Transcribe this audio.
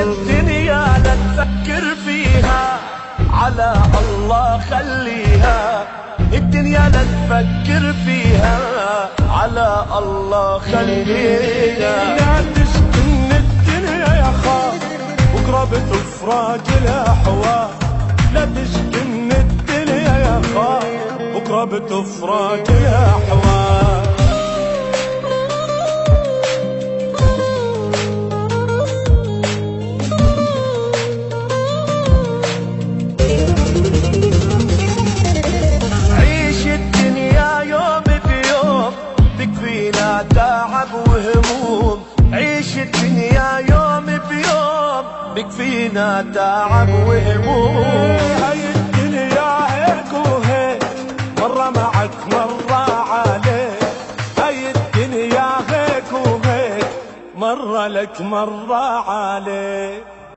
الدنيا لا تفكر فيها، على الله خليها. الدنيا لا تفكر فيها، على الله خليها. لا تشتم الدنيا يا خال، بكره بتفرج الاحوال. لا تشتم الدنيا يا خال، بكره بتفرج الاحوال. عيش الدنيا يوم بيوم، تكفينا تعب وهموم. عيش الدنيا يوم بيوم، بكفينا تعب وهموم. هاي الدنيا هيك وهيك، مرة معك مرة عليك. هاي الدنيا هيك وهيك، مرة لك مرة عليك.